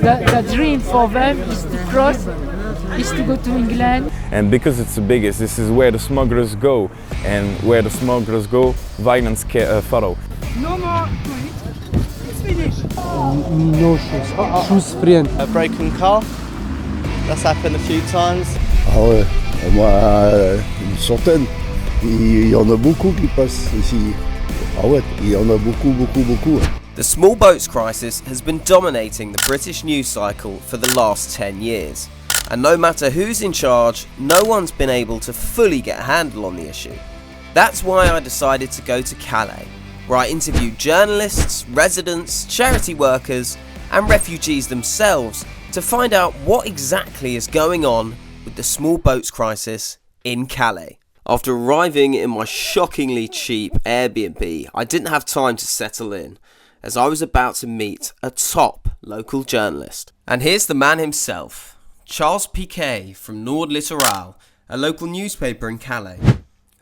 the dream for them is to cross, is to go to England. And because it's the biggest, this is where the smugglers go, and where the smugglers go, violence follow. No more to it. It's finished. No shoes. Shoes free. A broken car. That's happened a few times. Ah ouais, moi, une centaine. Il y en a beaucoup qui passent ici. Ah ouais, il y en a beaucoup. The small boats crisis has been dominating the British news cycle for the last 10 years. And no matter who's in charge, no one's been able to fully get a handle on the issue. That's why I decided to go to Calais, where I interviewed journalists, residents, charity workers, and refugees themselves to find out what exactly is going on with the small boats crisis in Calais. After arriving in my shockingly cheap Airbnb, I didn't have time to settle in, as I was about to meet a top local journalist. And here's the man himself, Charles Piquet from Nord Littoral, a local newspaper in Calais,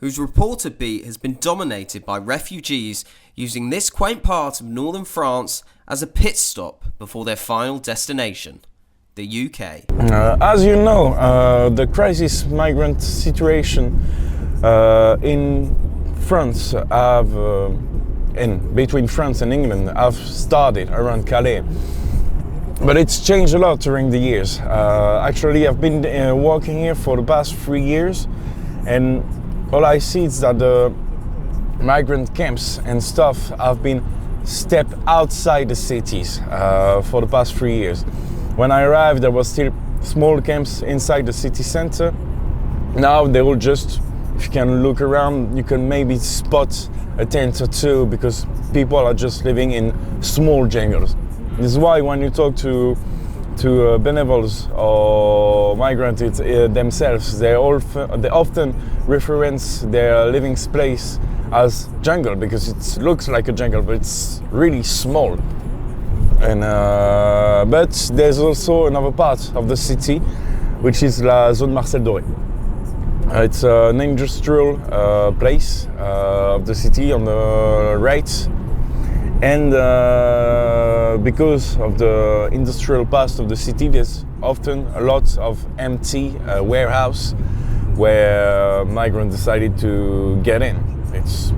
whose reporter beat has been dominated by refugees using this quaint part of northern France as a pit stop before their final destination, the UK. As you know, the crisis migrant situation in France between France and England have started around Calais. But it's changed a lot during the years. Actually, I've been working here for the past 3 years, and all I see is that the migrant camps and stuff have been stepped outside the cities for the past 3 years. When I arrived, there was still small camps inside the city center. Now they're all just, if you can look around, you can maybe spot a tent or two, because people are just living in small jungles. This is why when you talk to benevoles or migrants themselves, they often reference their living space as jungle, because it looks like a jungle, but it's really small. And but there's also another part of the city, which is la zone Marcel Doré. It's an industrial place of the city on the right, and because of the industrial past of the city, there's often a lot of empty warehouse where migrants decided to get in. It's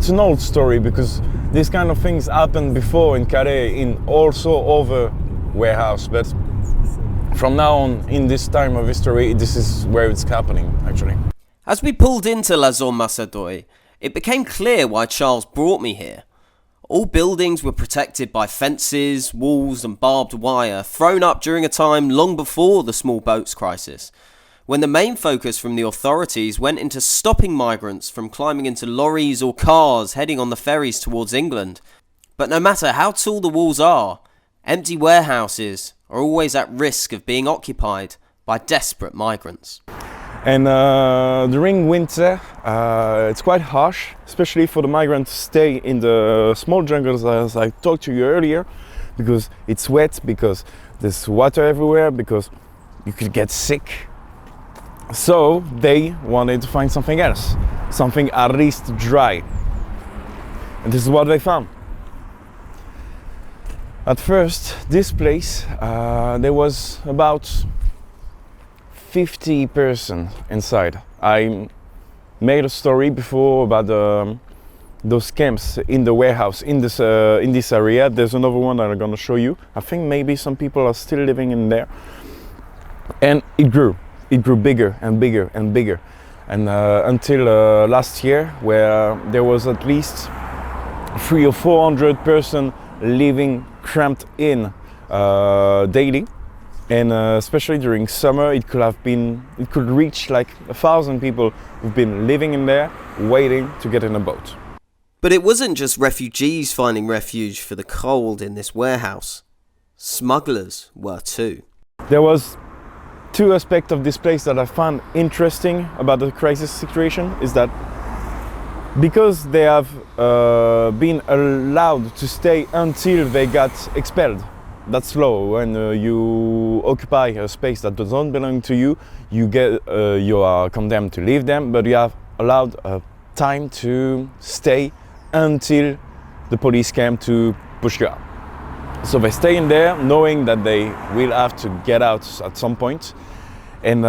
an old story, because these kind of things happened before in Calais, in also other warehouse, but from now on, in this time of history, this is where it's happening, actually. As we pulled into La Zone Macédoine, it became clear why Charles brought me here. All buildings were protected by fences, walls and barbed wire thrown up during a time long before the small boats crisis, when the main focus from the authorities went into stopping migrants from climbing into lorries or cars heading on the ferries towards England. But no matter how tall the walls are, empty warehouses are always at risk of being occupied by desperate migrants. And during winter, it's quite harsh, especially for the migrants to stay in the small jungles, as I talked to you earlier, because it's wet, because there's water everywhere, because you could get sick. So they wanted to find something else, something at least dry. And this is what they found. At first, this place, there was about 50 persons inside. I made a story before about those camps in the warehouse in this area. There's another one that I'm gonna show you. I think maybe some people are still living in there. And it grew bigger and bigger and bigger. And until last year, where there was at least 300 or 400 persons living cramped in daily. And especially during summer, it could reach like 1,000 people who've been living in there, waiting to get in a boat. But it wasn't just refugees finding refuge for the cold in this warehouse. Smugglers were too. There was two aspects of this place that I found interesting about the crisis situation, is that because they have been allowed to stay until they got expelled. That's law. When you occupy a space that doesn't belong to you, you are condemned to leave them, but you have allowed time to stay until the police came to push you out. So they stay in there knowing that they will have to get out at some point. And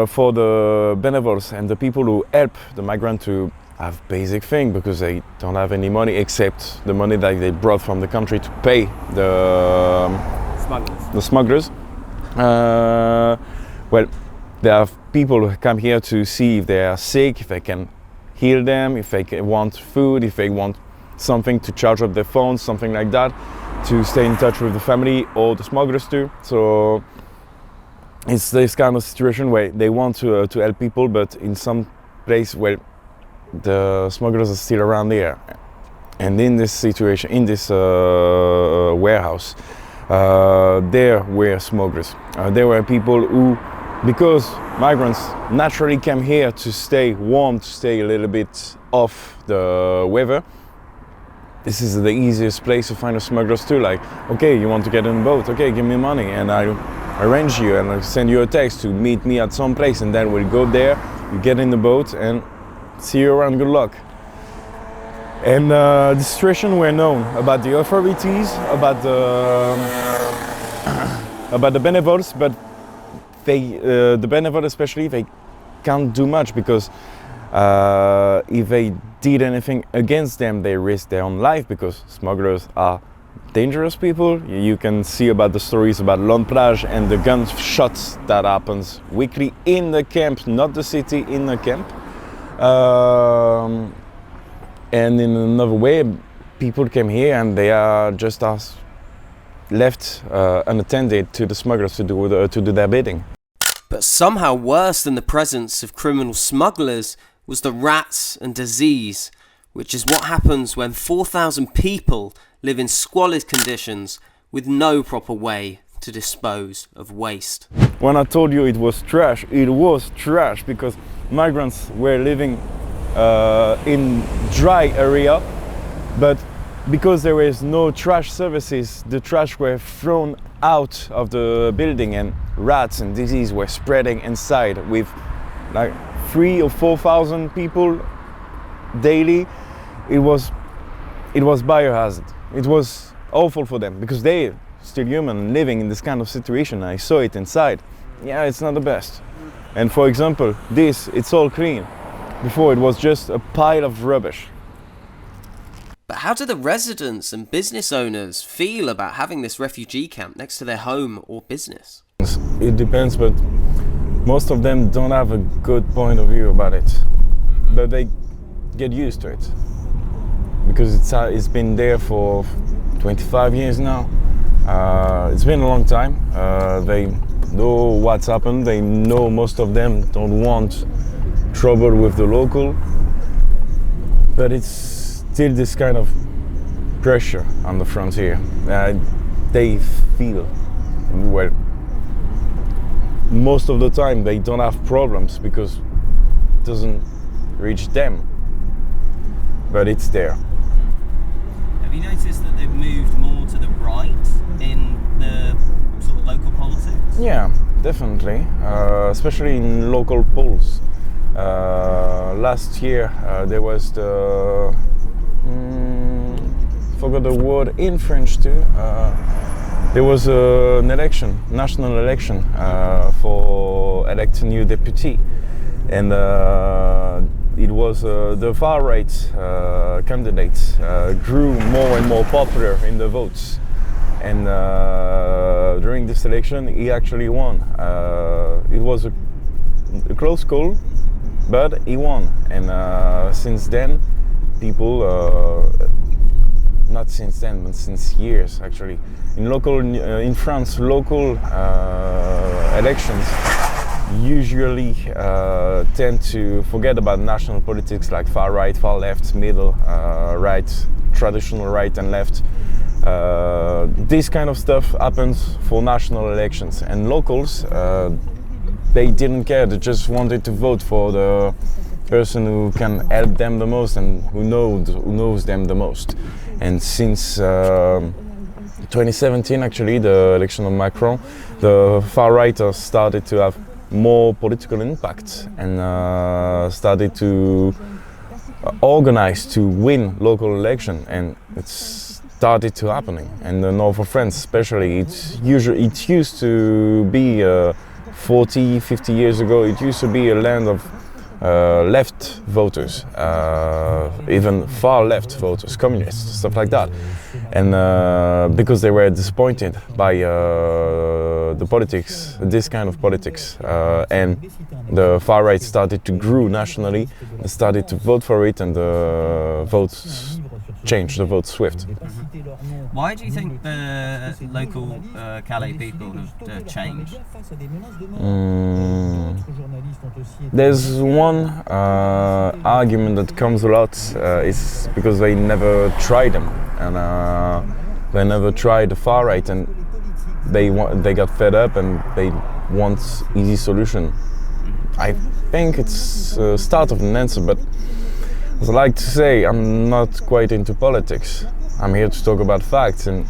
for the benevols and the people who help the migrant to have basic thing, because they don't have any money except the money that they brought from the country to pay the smugglers. Well, there are people who come here to see if they are sick, if they can heal them, if they want food, if they want something to charge up their phones, something like that, to stay in touch with the family or the smugglers too. So it's this kind of situation where they want to help people, but in some place where the smugglers are still around there. And in this situation, in this warehouse, there were smugglers. There were people who, because migrants naturally came here to stay warm, to stay a little bit off the weather, this is the easiest place to find the smugglers too. Like, okay, you want to get in a boat? Okay, give me money and I arrange you and I'll send you a text to meet me at some place, and then we'll go there, you get in the boat and see you around, good luck. And the situation were known about the authorities, about the benevols, but the benevols especially, they can't do much, because if they did anything against them, they risk their own life, because smugglers are dangerous people. You can see about the stories about Loon Plage and the gunshots that happens weekly in the camp, not the city, in the camp. And in another way, people came here and they are just left unattended to the smugglers to do their bidding. But somehow worse than the presence of criminal smugglers was the rats and disease, which is what happens when 4,000 people live in squalid conditions with no proper way to dispose of waste. When I told you it was trash because migrants were living in dry area, but because there was no trash services, the trash were thrown out of the building and rats and disease were spreading inside with like 3,000 or 4,000 people daily. It was biohazard. It was awful for them because they still human living in this kind of situation. I saw it inside. Yeah, it's not the best. And for example, it's all clean. Before it was just a pile of rubbish. But how do the residents and business owners feel about having this refugee camp next to their home or business? It depends, but most of them don't have a good point of view about it. But they get used to it. Because it's been there for 25 years now. It's been a long time. They know what's happened. They know most of them don't want trouble with the local, but it's still this kind of pressure on the frontier. They feel, well, most of the time they don't have problems because it doesn't reach them, but it's there. Have you noticed that they've moved more to the right in the sort of local politics? Yeah, definitely, especially in local polls. Last year there was the forgot the word in French too. There was an election, national election, for elect a new deputy, and it was the far right candidate grew more and more popular in the votes, and during this election he actually won. It was a close call, but he won, and since then people, not since then but since years actually, in France local elections usually tend to forget about national politics like far right, far left, middle, right, traditional right and left. This kind of stuff happens for national elections, and locals they didn't care. They just wanted to vote for the person who can help them the most and who knows them the most. And since 2017, actually, the election of Macron, the far righters started to have more political impact and started to organize to win local election. And it's started to happening. And the north of France especially, it used to be 40, 50 years ago, it used to be a land of left voters, even far left voters, communists, stuff like that. And because they were disappointed by the politics, this kind of politics, and the far right started to grow nationally, they started to vote for it, and the votes changed, the vote swift. Why do you think the local Calais people have changed? There's one argument that comes a lot, is because they never tried them, and they never tried the far right, and they got fed up and they want easy solution. I think it's the start of an answer, but as I like to say, I'm not quite into politics. I'm here to talk about facts, and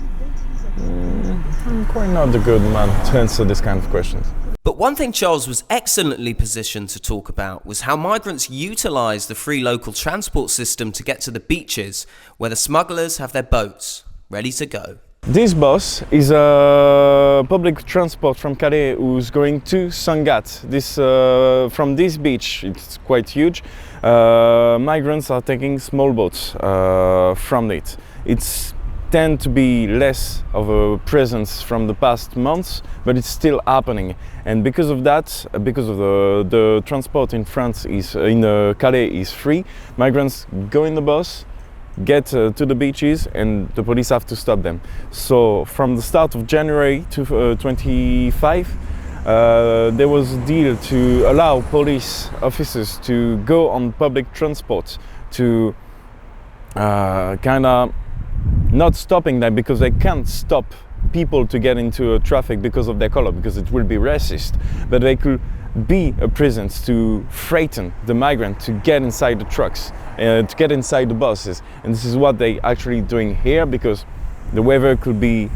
I'm quite not a good man to answer this kind of questions. But one thing Charles was excellently positioned to talk about was how migrants utilise the free local transport system to get to the beaches where the smugglers have their boats ready to go. This bus is a public transport from Calais who's going to Sangatte. From this beach, it's quite huge. Migrants are taking small boats from it. It's tend to be less of a presence from the past months, but it's still happening. And because of that, because of the transport in France in Calais is free, migrants go in the bus, get to the beaches, and the police have to stop them. So from the start of January to 25, there was a deal to allow police officers to go on public transport, to kind of not stopping them, because they can't stop people to get into a traffic because of their color, because it will be racist, but they could be a presence to frighten the migrant to get inside the trucks, to get inside the buses. And this is what they actually doing here, because the weather could be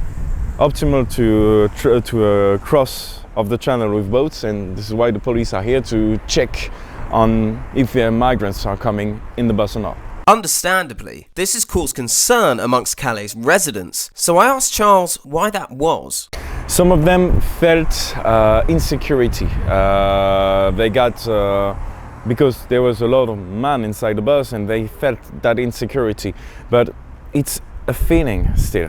optimal to cross of the channel with boats, and this is why the police are here to check on if migrants are coming in the bus or not. Understandably, this has caused concern amongst Calais residents, so I asked Charles why that was. Some of them felt insecurity. They got, because there was a lot of men inside the bus, and they felt that insecurity. But it's a feeling still.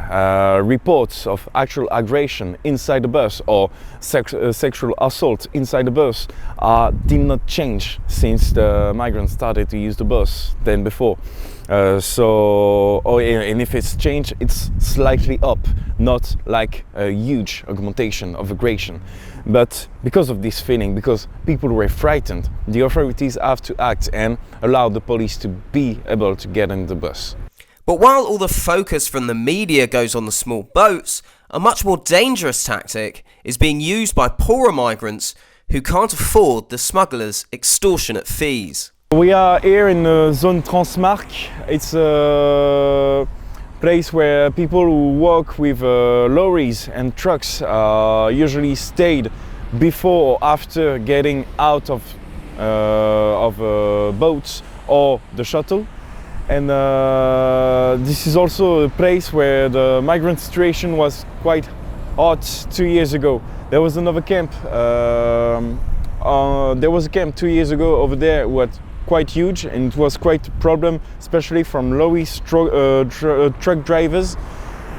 Reports of actual aggression inside the bus or sexual assault inside the bus did not change since the migrants started to use the bus than before. And if it's changed, it's slightly up, not like a huge augmentation of aggression. But because of this feeling, because people were frightened, the authorities have to act and allow the police to be able to get in the bus. But while all the focus from the media goes on the small boats, a much more dangerous tactic is being used by poorer migrants who can't afford the smugglers' extortionate fees. We are here in Zone Transmarc. It's a place where people who work with lorries and trucks usually stayed before or after getting out of boats or the shuttle. And this is also a place where the migrant situation was quite hot 2 years ago. There was another camp. There was a camp 2 years ago over there, was quite huge, and it was quite a problem, especially from lorries, truck drivers.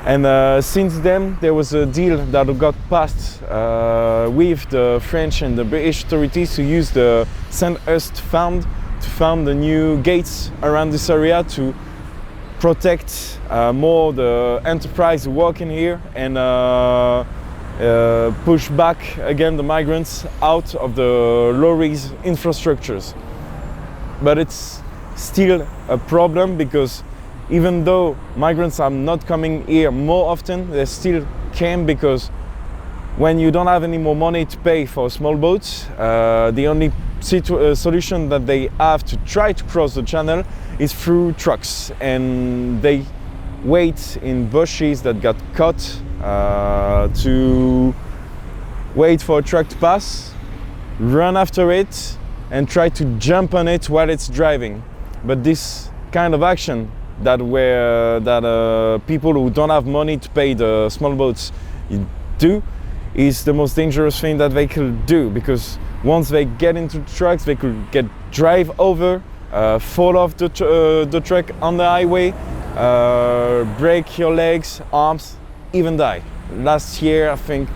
And since then, there was a deal that got passed with the French and the British authorities to use the Sandhurst Fund to found the new gates around this area to protect more the enterprise working here and push back again the migrants out of the lorries infrastructures. But it's still a problem, because even though migrants are not coming here more often, they still came, because when you don't have any more money to pay for small boats, the only solution that they have to try to cross the channel is through trucks, and they wait in bushes that got cut to wait for a truck to pass, run after it and try to jump on it while it's driving. But this kind of action that people who don't have money to pay the small boats do is the most dangerous thing that they could do, because once they get into the trucks, they could drive over, fall off the truck on the highway, break your legs, arms, even die. Last year, I think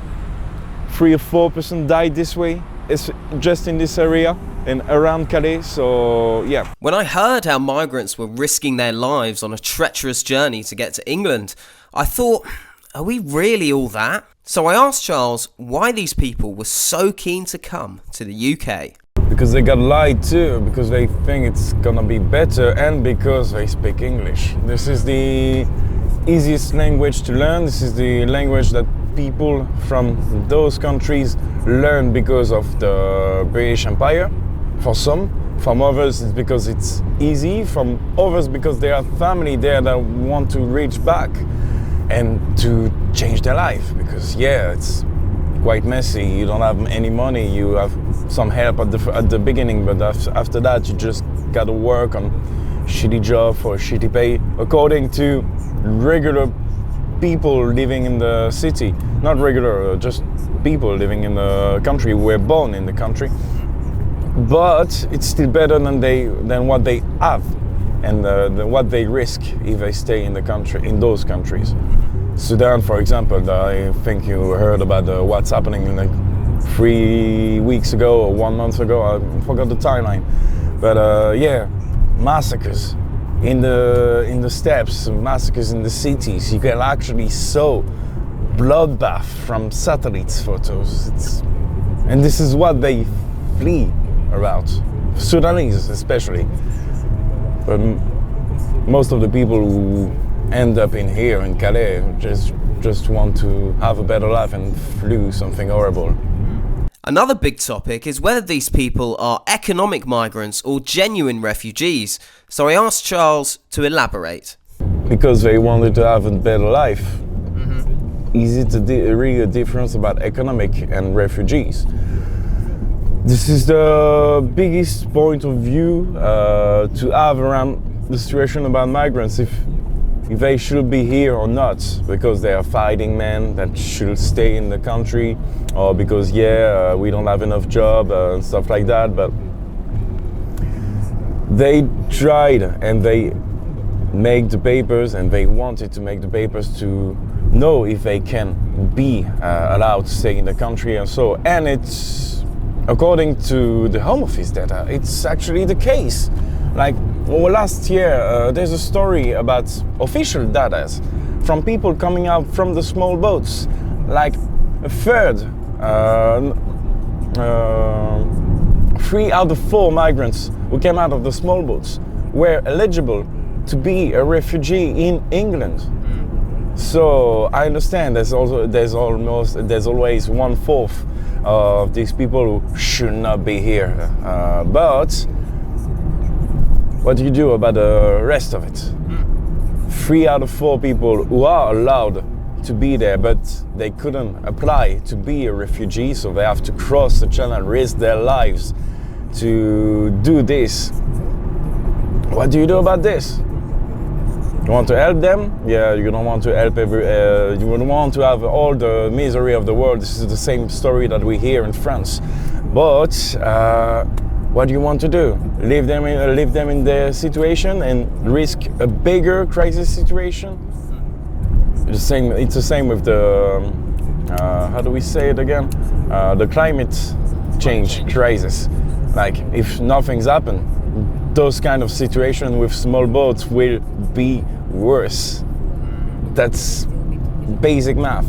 3 or 4% died this way. It's just in this area and around Calais, so yeah. When I heard how migrants were risking their lives on a treacherous journey to get to England, I thought, are we really all that? So I asked Charles why these people were so keen to come to the UK. Because they got lied to, because they think it's gonna be better, and because they speak English. This is the easiest language to learn. This is the language that people from those countries learn because of the British Empire. For some, from others it's because it's easy, from others because they have family there that want to reach back and to change their life, because yeah, it's quite messy. You don't have any money, you have some help at the beginning, but after that you just gotta work on shitty job for shitty pay, according to regular people living in the city. Not regular, just people living in the country, who were born in the country. But it's still better than what they have, and what they risk if they stay in the country, in those countries. Sudan, for example, I think you heard about what's happening like 3 weeks ago or 1 month ago. I forgot the timeline, but yeah, massacres in the steppes, massacres in the cities. You can actually saw bloodbath from satellite photos. And this is what they flee about, Sudanese especially. But most of the people who end up in here in Calais just want to have a better life and flee something horrible. Another big topic is whether these people are economic migrants or genuine refugees. So I asked Charles to elaborate. Because they wanted to have a better life. Is it really a difference about economic and refugees? This is the biggest point of view to have around the situation about migrants, if they should be here or not, because they are fighting men that should stay in the country, or because we don't have enough job and stuff like that. But they tried and they make the papers, and they wanted to make the papers to know if they can be allowed to stay in the country, and it's according to the Home Office data, it's actually the case. Like last year, there's a story about official data from people coming out from the small boats. Like a third, 3 out of 4 migrants who came out of the small boats were eligible to be a refugee in England. So I understand there's always 1/4 of these people who should not be here, but what do you do about the rest of it? 3 out of 4 people who are allowed to be there, but they couldn't apply to be a refugee, so they have to cross the channel, risk their lives to do this. What do you do about this? You want to help them? Yeah, you don't want to help you don't want to have all the misery of the world. This is the same story that we hear in France. But what do you want to do? Leave them in their situation and risk a bigger crisis situation? It's the same with the how do we say it again? The climate change crisis. Like, if nothing's happened, those kind of situations with small boats will be worse. That's basic math.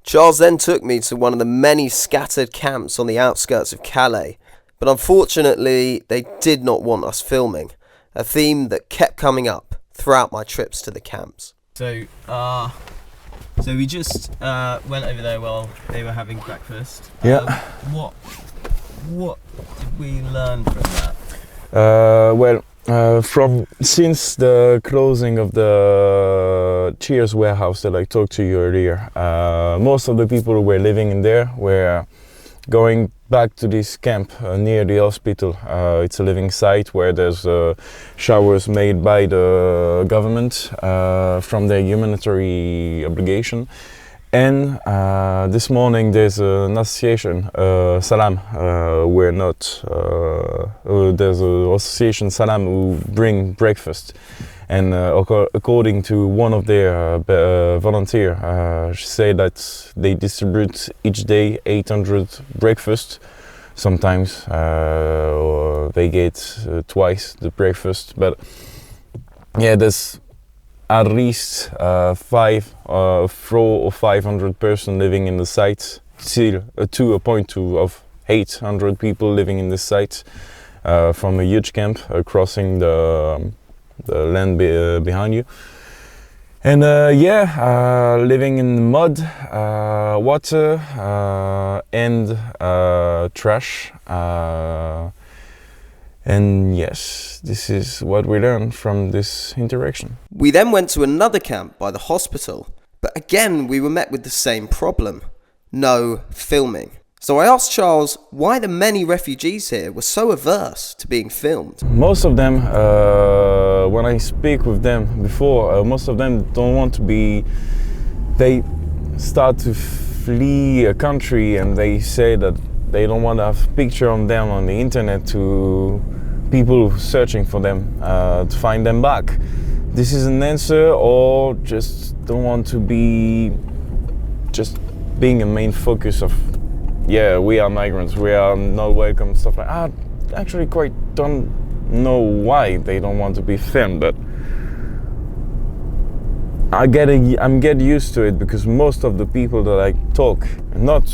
Charles then took me to one of the many scattered camps on the outskirts of Calais, but unfortunately they did not want us filming, a theme that kept coming up throughout my trips to the camps. So we just went over there while they were having breakfast. Yeah. What did we learn from that? Since the closing of the Cheers warehouse that I talked to you earlier, most of the people who were living in there were going back to this camp near the hospital. It's a living site where there's showers made by the government from their humanitarian obligation. And this morning there's an association, Salam, there's an association Salam who bring breakfast. And according to one of their volunteers, she said that they distribute each day 800 breakfast. Sometimes or they get twice the breakfast. But yeah, there's at least 400 or 500 person living in the site, still to a point of 800 people living in this site from a huge camp crossing the land behind you. And living in mud, water and trash. And yes, this is what we learned from this interaction. We then went to another camp by the hospital, but again we were met with the same problem: no filming. So I asked Charles why the many refugees here were so averse to being filmed. Most of them, when I speak with them before, most of them don't want to be. They start to flee a country and they say that they don't want to have a picture of them on the internet to people searching for them to find them back. This is an answer, or just don't want to be just being a main focus of, yeah, we are migrants, we are not welcome, stuff like that. I actually quite don't know why they don't want to be filmed, but I'm getting used to it, because most of the people that I talk, not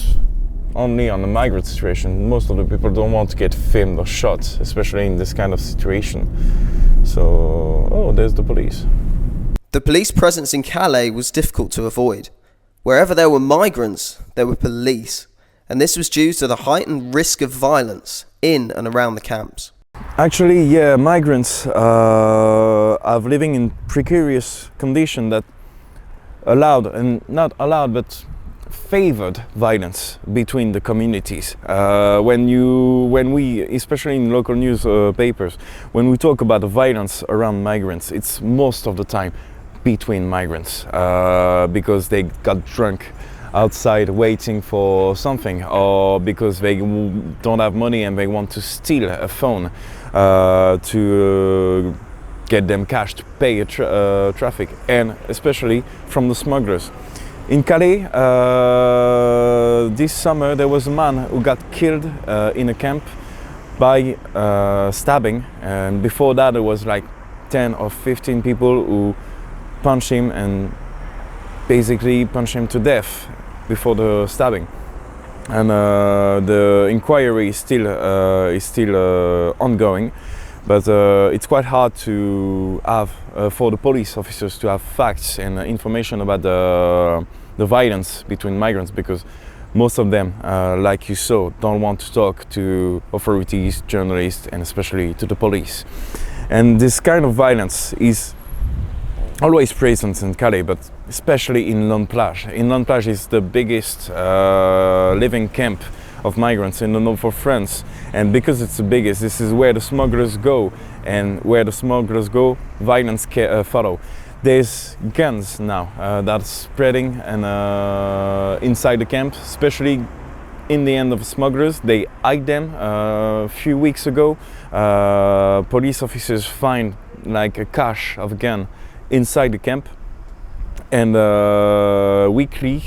only on the migrant situation, most of the people don't want to get filmed or shot, especially in this kind of situation. So, oh, there's the police. The police presence in Calais was difficult to avoid. Wherever there were migrants, there were police, and this was due to the heightened risk of violence in and around the camps. Actually, yeah, migrants are living in precarious conditions that allowed, and not allowed, but favored violence between the communities. When we, especially in local newspapers, when we talk about the violence around migrants, it's most of the time between migrants, because they got drunk outside waiting for something, or because they don't have money and they want to steal a phone to get them cash to pay traffic, and especially from the smugglers. In Calais, this summer, there was a man who got killed in a camp by stabbing, and before that there was like 10 or 15 people who punched him and basically punched him to death before the stabbing. And the inquiry is still ongoing, but it's quite hard to have for the police officers to have facts and information about the violence between migrants, because most of them, like you saw, don't want to talk to authorities, journalists, and especially to the police. And this kind of violence is always present in Calais, but especially in Loon Plage. In Loon Plage is the biggest living camp of migrants in the north of France, and because it's the biggest, this is where the smugglers go, and where the smugglers go, violence follow. There's guns now that's spreading and inside the camp, especially in the end of smugglers. They hide them. A few weeks ago, police officers find like a cache of a gun inside the camp, and weekly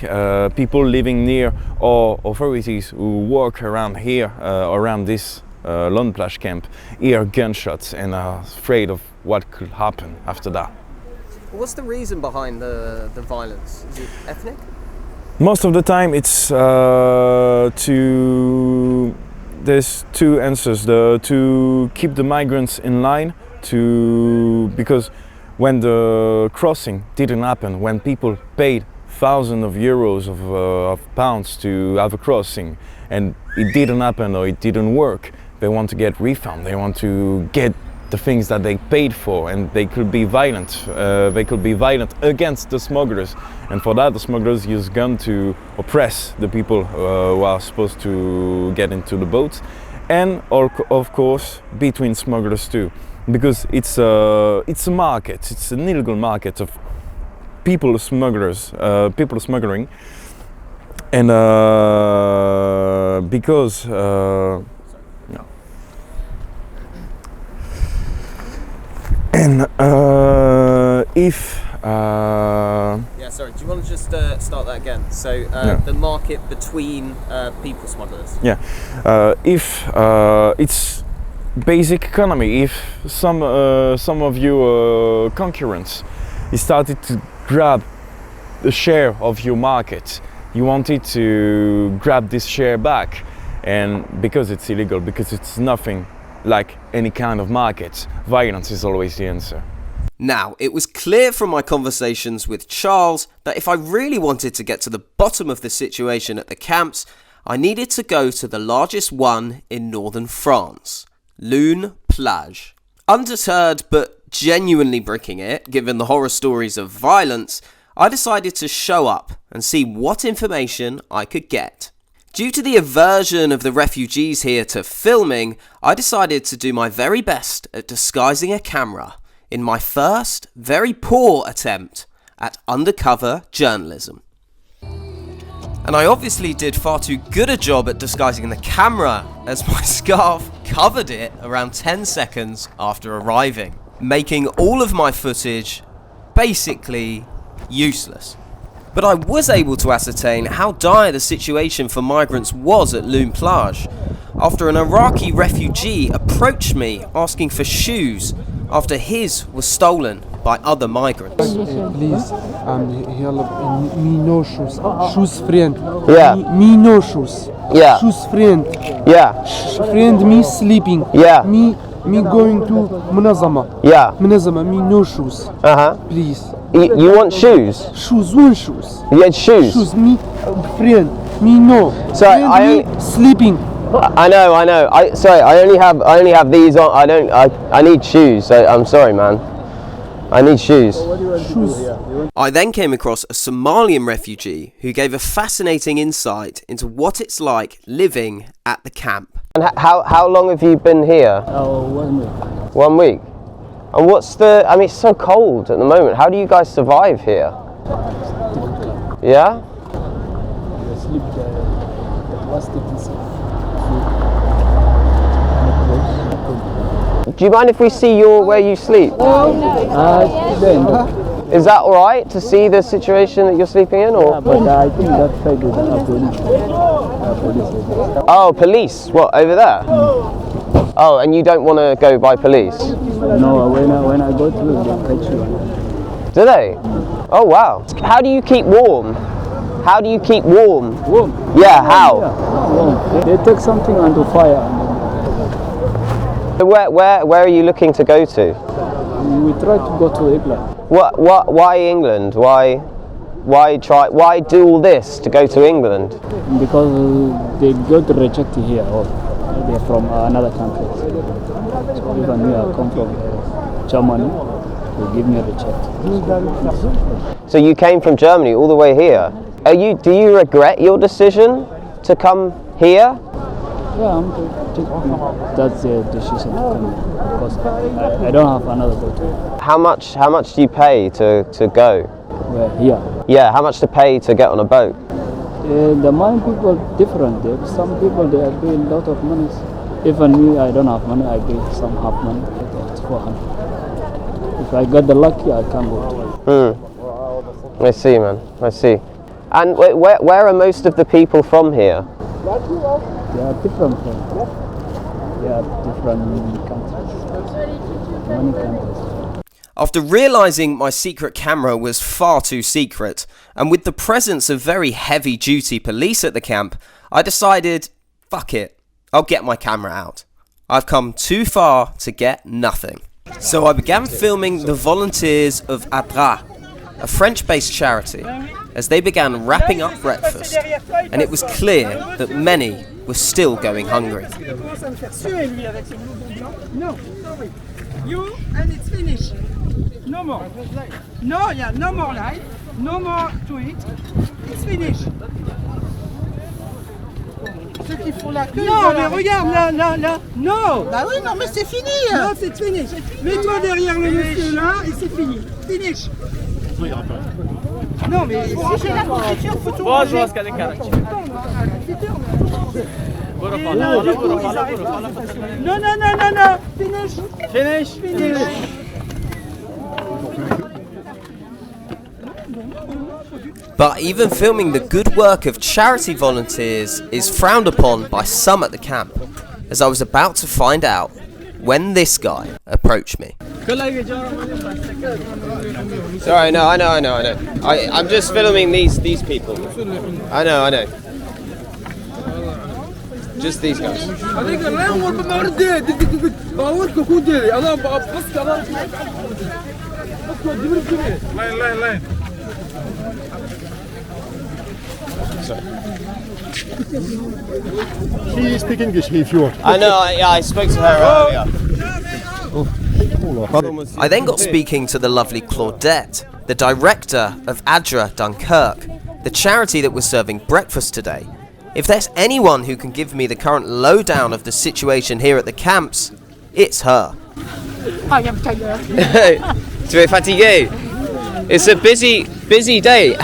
people living near or authorities who walk around here, around this Loon Plage camp, hear gunshots and are afraid of what could happen after that. What's the reason behind the violence? Is it ethnic? Most of the time it's there's two answers. To keep the migrants in line, because when the crossing didn't happen, when people paid thousands of euros of pounds to have a crossing, and it didn't happen or it didn't work, they want to get refund. They want to get the things that they paid for, and they could be violent. They could be violent against the smugglers, and for that the smugglers use gun to oppress the people who are supposed to get into the boats, and of course between smugglers too, because it's a market. It's an illegal market of people smuggling, and because if Yeah, sorry, do you want to just start that again? So, the market between people smugglers. Yeah, if it's basic economy, if some of you concurrents, you started to grab a share of your market, you wanted to grab this share back, and because it's illegal, because it's nothing like any kind of market, violence is always the answer. Now, it was clear from my conversations with Charles that if I really wanted to get to the bottom of the situation at the camps, I needed to go to the largest one in northern France, Loon Plage. Undeterred but genuinely bricking it, given the horror stories of violence, I decided to show up and see what information I could get. Due to the aversion of the refugees here to filming, I decided to do my very best at disguising a camera in my first, very poor attempt at undercover journalism. And I obviously did far too good a job at disguising the camera, as my scarf covered it around 10 seconds after arriving, making all of my footage basically useless. But I was able to ascertain how dire the situation for migrants was at Loon Plage after an Iraqi refugee approached me asking for shoes after his was stolen by other migrants. Please, help me no shoes. Shoes friend. Yeah. Me no shoes. Yeah. Shoes friend. Yeah. Friend me sleeping. Yeah. Me going to Munazama. Yeah. Munazama me no shoes. Please. You want shoes? Shoes, one shoes. You had shoes? Shoes, me, friend, me no. Sorry, friend, me sleeping. I know. I only have these on. I need shoes. So I'm sorry, man. I need shoes. I then came across a Somalian refugee who gave a fascinating insight into what it's like living at the camp. And how long have you been here? 1 week. 1 week. And I mean, it's so cold at the moment. How do you guys survive here? Yeah? I sleep the plastic Do you mind if we see where you sleep? Is that alright to see the situation that you're sleeping in? Or? Yeah, but I think that side is police. Oh, police? What, over there? Oh, and you don't want to go by police? No, when I go through, they catch you. Do they? Oh, wow. How do you keep warm? How do you keep warm? Warm? Yeah, how? Yeah, warm. They take something onto fire. So where are you looking to go to? We try to go to England. Why England? Why do all this to go to England? Because they got rejected here, or they're from another country. So even me, I come from Germany, they give me a reject. So you came from Germany all the way here. Do you regret your decision to come here? Yeah, that's the decision to come here, because I don't have another daughter. How much do you pay to go? Well, here. Yeah, how much to pay to get on a boat? The money people different. Some people they pay a lot of money. Even me, I don't have money. I pay some half money. It's 400. If I got the lucky, I can go. I see, man. I see. And where are most of the people from here? They are different from. They are different countries. Many countries. After realising my secret camera was far too secret, and with the presence of very heavy-duty police at the camp, I decided, fuck it, I'll get my camera out. I've come too far to get nothing. So I began filming the volunteers of Adra, a French-based charity, as they began wrapping up breakfast, and it was clear that many were still going hungry. you, and it's finished. No more. No, yeah, no more life. No more to it. It's finished. Ceux qui font la queue. Non, mais regarde, là, là, là. Non. Bah oui, non, mais c'est fini. Non, c'est fini. Mets-toi derrière le monsieur là et c'est fini. Finish. Non, mais il faut ranger la confiture, faut tout ranger. Non, non, non, non, non. Finish. Finish. Finish. But even filming the good work of charity volunteers is frowned upon by some at the camp, as I was about to find out when this guy approached me. Sorry, no, I know. I'm just filming these people. I know. Just these guys. She speaks English if you want. I know, I spoke to her earlier. I then got speaking to the lovely Claudette, the director of Asylum and Dunkirk, the charity that was serving breakfast today. If there's anyone who can give me the current lowdown of the situation here at the camps, it's her. I am tired. Tu es fatigué? It's a busy day.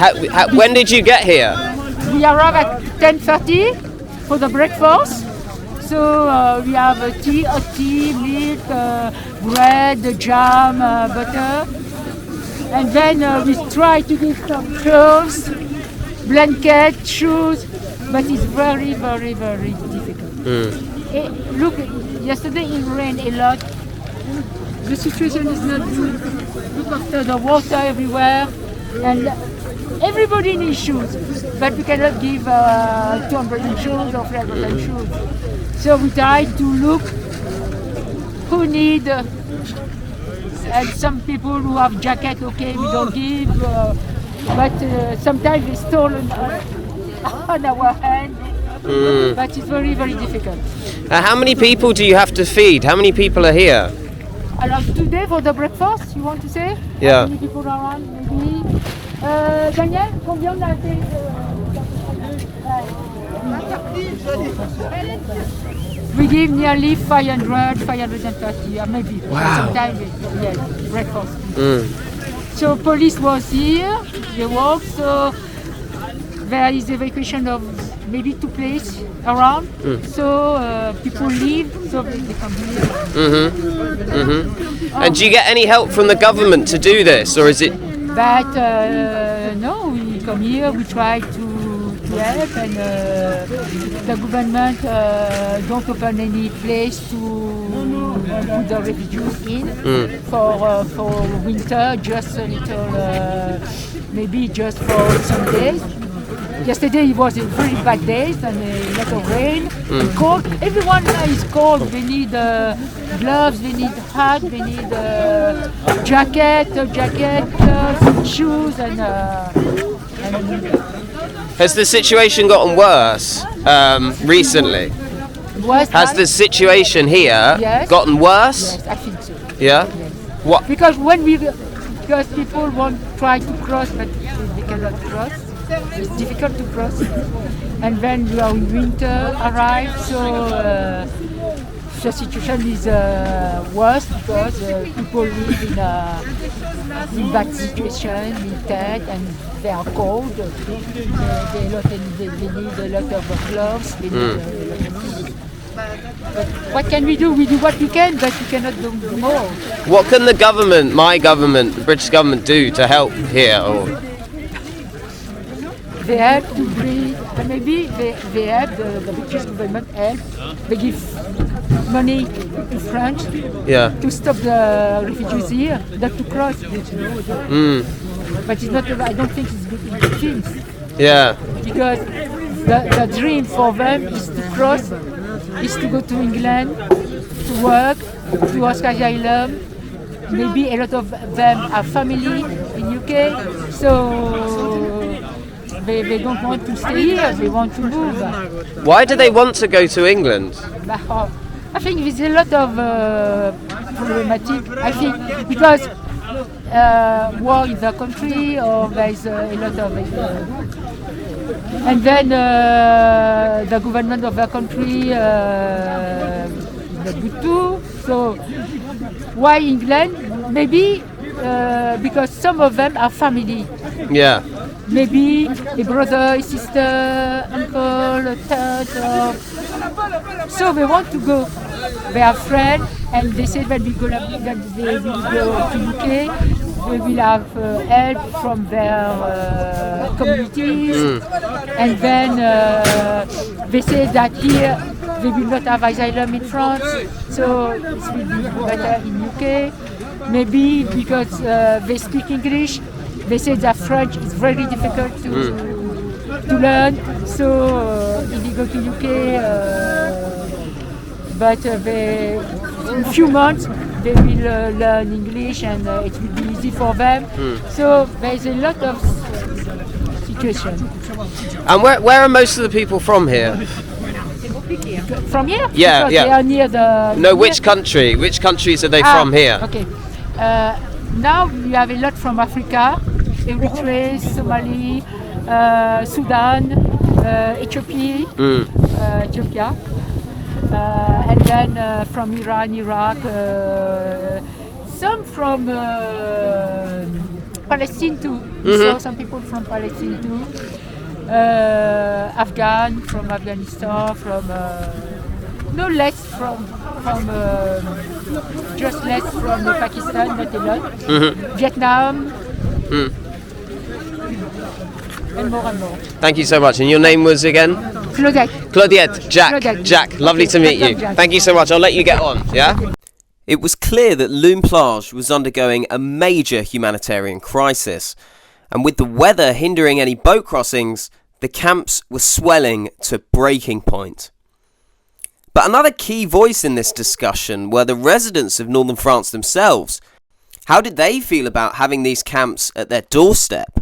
When did you get here? We arrive at 10:30 for the breakfast. So we have tea, milk, bread, jam, butter. And then we try to get some clothes, blanket, shoes, but it's very, very, very difficult. Look, yesterday it rained a lot. The situation is not good. Look after the water everywhere. And everybody needs shoes, but we cannot give 200 shoes or 500 shoes. So we try to look who need, and some people who have jacket, okay, we don't give, but sometimes it's stolen on our hand, but it's very, very difficult. How many people do you have to feed? How many people are here? Today for the breakfast, you want to say? Yeah. How many people around, maybe? Daniel, combien on a fait We give nearly 500, 530, maybe. Wow. Sometimes, yes, breakfast. So police was here, they walked, so there is evacuation of maybe 2 places around. So people leave, so they come here. And do you get any help from the government to do this, or is it? But no, we come here, we try to help, and the government don't open any place to put the refugees in for winter, just a little, maybe just for some days. Yesterday it was a very bad day and a lot of rain, cold. Everyone is cold. They need gloves, they need hat, they need jacket, shoes, and Has the situation gotten worse recently? Has the situation here gotten worse? Yes, I think so. Yeah? Yes. What? Because because people won't try to cross, but they cannot cross. It's difficult to cross. And then you are in winter arrive, so the situation is worse because people live in bad situation, in tent, and they are cold. They need a lot of clothes. They need a lot of food. But what can we do? We do what we can, but we cannot do more. What can the government, my government, the British government do to help here? Or? They have to bring, maybe they help, the British government help. They give money to France to stop the refugees here, not to cross. But it's not, I don't think it's good things. Yeah. Because the dream for them is to cross, is to go to England, to work, to ask asylum. Maybe a lot of them have family in UK, so they don't want to stay here, they want to move. Why do they want to go to England? I think there's a lot of problematic. I think because war in the country, or there's a lot of and then the government of the country not good too. So why England? Maybe because some of them are family. Yeah. Maybe a brother, a sister, uncle, a aunt. So they want to go. They are friends, and they say that they will go to UK. They will have help from their communities, and then they say that here they will not have asylum in France, so it will be better in UK. Maybe because they speak English, they say that French is very difficult to learn. So if you go to UK, but in a few months they will learn English, and it will be easy for them. So there's a lot of situation. And where are most of the people from here? From here? Yeah, because yeah. They are near the. No, which country? Which countries are they from here? Okay. Now we have a lot from Africa, Eritrea, Somali, Sudan, Ethiopia, and then from Iran, Iraq, some from Palestine too. We saw some people from Palestine too. Afghan, from Afghanistan, from no less from just less from Pakistan, not a lot. Vietnam, and more and more. Thank you so much. And your name was again? Claudette. Claudette. Jack. Claudette. Jack. Lovely to meet you. Jack. Thank you so much. I'll let you get on. Yeah. It was clear that Loon Plage was undergoing a major humanitarian crisis, and with the weather hindering any boat crossings, the camps were swelling to breaking point. But another key voice in this discussion were the residents of northern France themselves. How did they feel about having these camps at their doorstep?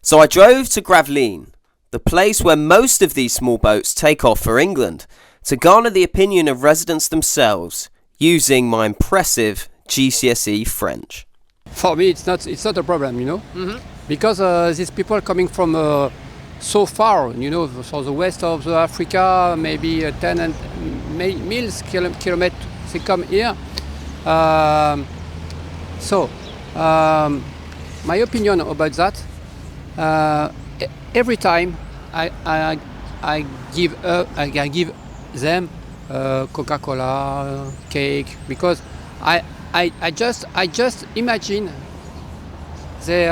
So I drove to Gravelines, the place where most of these small boats take off for England, to garner the opinion of residents themselves, using my impressive GCSE French. For me, it's not a problem, you know, because these people coming from so far, you know, for the west of Africa, maybe 10 and miles kilometers, they come here. So, my opinion about that, every time I give them Coca-Cola, cake, because I just imagine they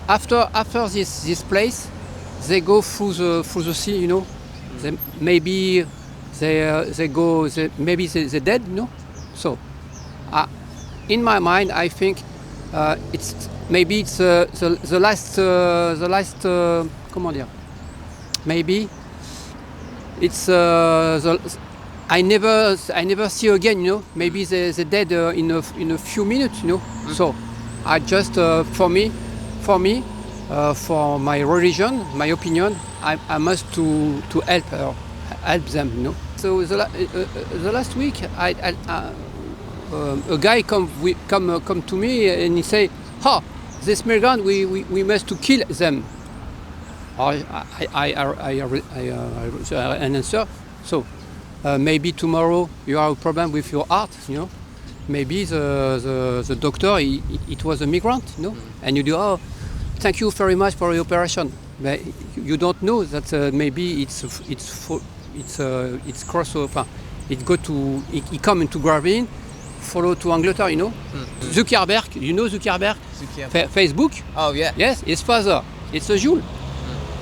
after this place they go through the sea, you know. Maybe they're dead, you know. So in my mind, I think it's the last comment dire? Maybe it's I never see again, you know. Maybe they're dead in a few minutes, you know. So I just for my religion, my opinion, I must to help them, you know. So the last week, a guy come to me and he say, this migrant, we must to kill them. I answer, so maybe tomorrow you have a problem with your heart, you know. Maybe the doctor, it was a migrant, you know, and you do, thank you very much for the operation. But you don't know that maybe it's cross over. It come into Gravelines, follow to Angleterre, you know. Zuckerberg, you know Zuckerberg? Facebook. Oh yeah. Yes, his father. It's a Jules.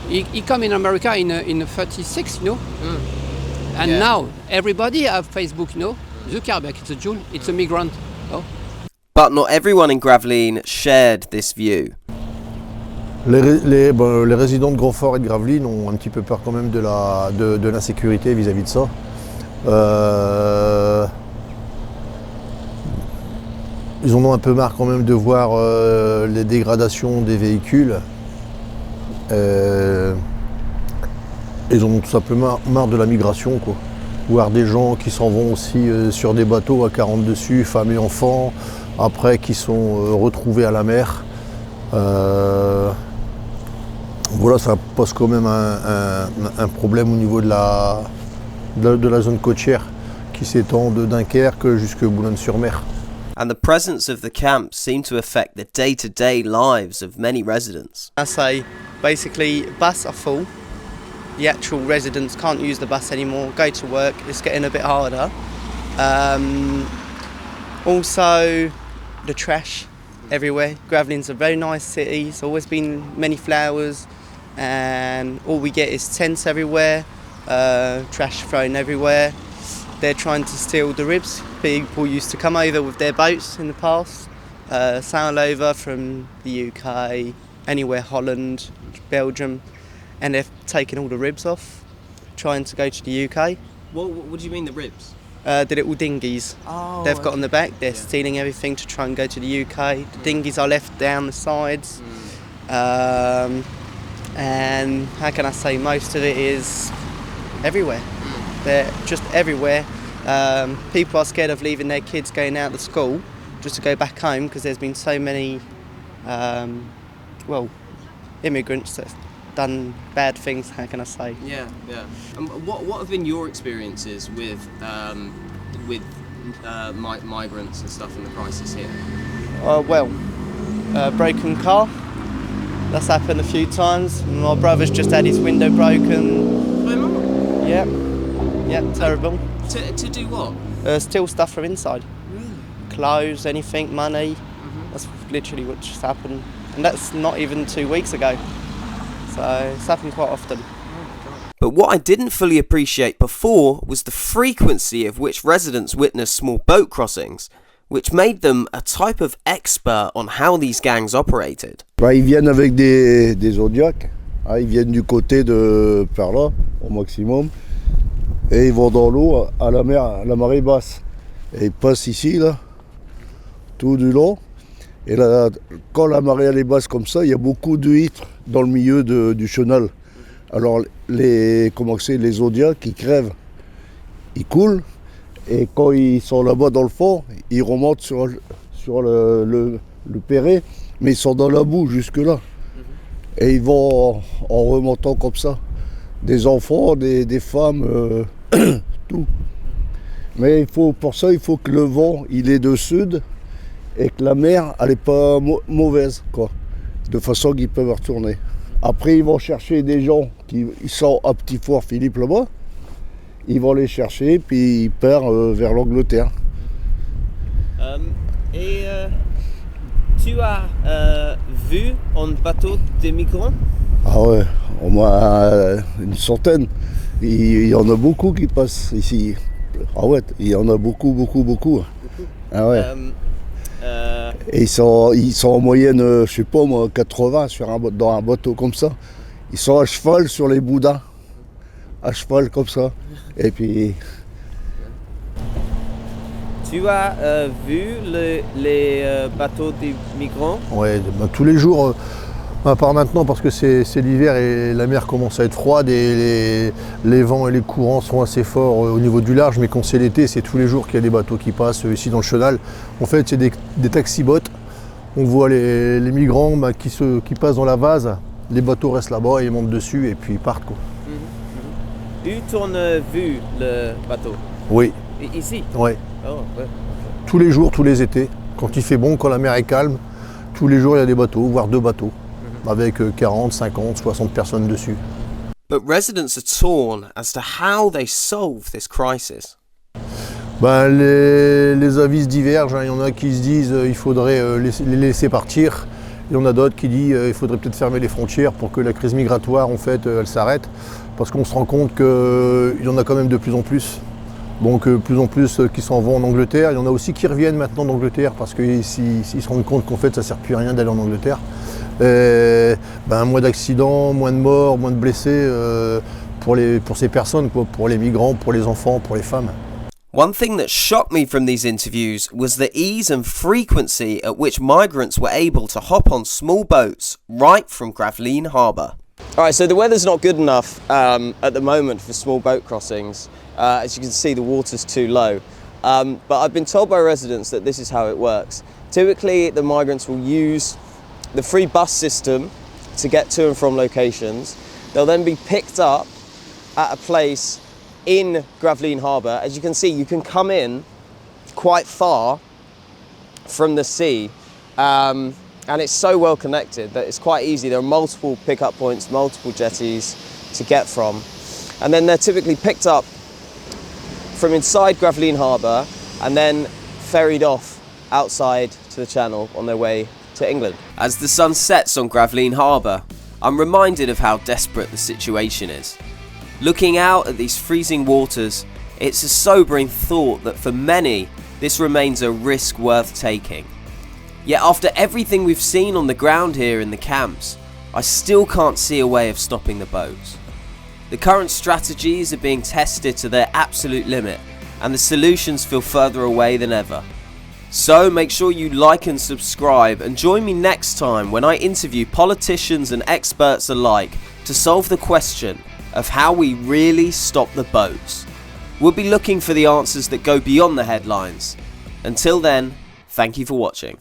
He come in America in 36, you know. And now everybody have Facebook, you know. Zuckerberg, it's a Jew, it's a migrant. No? But not everyone in Gravelines shared this view. Les résidents de Grandfort et de Gravelines ont un petit peu peur quand même de l'insécurité vis-à-vis de ça. Ils en ont un peu marre quand même de voir les dégradations des véhicules. Ils en ont tout simplement marre de la migration, quoi. voir des gens qui s'en vont aussi sur des bateaux à 40 dessus, femmes et enfants, après qui sont retrouvés à la mer. Voilà, ça pose quand même un problème au niveau de la zone côtière qui s'étend de Dunkerque jusqu'à Boulogne-sur-Mer. And the presence of the camps seemed to affect the day-to-day lives of many residents. I say, basically, bus are full. The actual residents can't use the bus anymore, go to work, it's getting a bit harder. Also, the trash everywhere. Gravelines is a very nice city, it's always been many flowers, and all we get is tents everywhere, trash thrown everywhere. They're trying to steal the ribs. People used to come over with their boats in the past, sail over from the UK, anywhere, Holland, Belgium, and they're taking all the ribs off, trying to go to the UK. What do you mean the ribs? The little dinghies they've got on the back, they're Yeah. stealing everything to try and go to the UK. The dinghies are left down the sides. And how can I say, most of it is everywhere. They're just everywhere. People are scared of leaving their kids going out to school just to go back home because there's been so many immigrants that have done bad things, how can I say. Yeah. What have been your experiences with migrants and stuff in the crisis here? Broken car. That's happened a few times. My brother's just had his window broken. Yeah, terrible. To do what? Steal stuff from inside. Really? Clothes, anything, money. That's literally what just happened. And that's not even 2 weeks ago. So it's happened quite often. But what I didn't fully appreciate before was the frequency of which residents witnessed small boat crossings, which made them a type of expert on how these gangs operated. Ils viennent avec des Zodiacs, ils viennent du côté de par là, au maximum, et ils vont dans l'eau à la mer, à la marée basse. Et ils passent ici, là, tout du long. Et là, quand la marée elle est basse comme ça, il y a beaucoup d'huîtres dans le milieu du chenal. Alors les Zodiacs, ils crèvent, ils coulent. Et quand ils sont là-bas dans le fond, ils remontent sur le perret, mais ils sont dans la boue jusque-là. Et ils vont en remontant comme ça. Des enfants, des femmes, tout. Mais pour ça, il faut que le vent il est de sud et que la mer elle n'est pas mauvaise, quoi. De façon qu'ils peuvent retourner. Après, ils vont chercher des gens qui sont à Petit Fort Philippe là-bas. Ils vont les chercher, puis ils partent vers l'Angleterre. Tu as vu un bateau de migrants? Ah ouais, au moins une centaine. Il y en a beaucoup qui passent ici. Ah ouais, il y en a beaucoup. Ah ouais. Et ils sont en moyenne, je sais pas moi, 80 dans un bateau comme ça. Ils sont à cheval sur les boudins. À cheval comme ça. Et puis... Tu as vu les bateaux des migrants? Ouais, tous les jours, à part maintenant parce que c'est l'hiver et la mer commence à être froide et les vents et les courants sont assez forts au niveau du large, mais quand c'est l'été, c'est tous les jours qu'il y a des bateaux qui passent ici dans le chenal. En fait, c'est des taxi-boats. On voit les migrants qui passent dans la vase, les bateaux restent là-bas et ils montent dessus et puis ils partent, quoi. Où tu as vu le bateau? Oui. Ici? Oui. Oh, ouais. Tous les jours, tous les étés. Quand il fait bon, quand la mer est calme, tous les jours il y a des bateaux, voire 2 bateaux, avec 40, 50, 60 personnes dessus. But residents are torn as to how they solve this crisis. Ben, les avis divergent, hein. Il y en a qui se disent qu'il faudrait les laisser partir. Il y en a d'autres qui disent qu'il faudrait peut-être fermer les frontières pour que la crise migratoire en fait, elle s'arrête. Parce qu'on se rend compte qu'il y en a quand même de plus en plus. Donc plus en plus qui s'en vont en Angleterre. Il y en a aussi qui reviennent maintenant d'Angleterre parce qu'ils se rendent compte qu'en fait ça ne sert plus à rien d'aller en Angleterre. Moins d'accidents, moins de morts, moins de blessés pour ces personnes, quoi, pour les migrants, pour les enfants, pour les femmes. One thing that shocked me from these interviews was the ease and frequency at which migrants were able to hop on small boats right from Gravelines harbour. Alright, so the weather's not good enough at the moment for small boat crossings. As you can see, the water's too low. But I've been told by residents that this is how it works. Typically, the migrants will use the free bus system to get to and from locations. They'll then be picked up at a place in Gravelines Harbour. As you can see, you can come in quite far from the sea. And it's so well connected that it's quite easy. There are multiple pickup points, multiple jetties to get from. And then they're typically picked up from inside Gravelines Harbour and then ferried off outside to the channel on their way to England. As the sun sets on Gravelines Harbour, I'm reminded of how desperate the situation is. Looking out at these freezing waters, it's a sobering thought that for many, this remains a risk worth taking. Yet after everything we've seen on the ground here in the camps, I still can't see a way of stopping the boats. The current strategies are being tested to their absolute limit, and the solutions feel further away than ever. So make sure you like and subscribe, and join me next time when I interview politicians and experts alike to solve the question of how we really stop the boats. We'll be looking for the answers that go beyond the headlines. Until then, thank you for watching.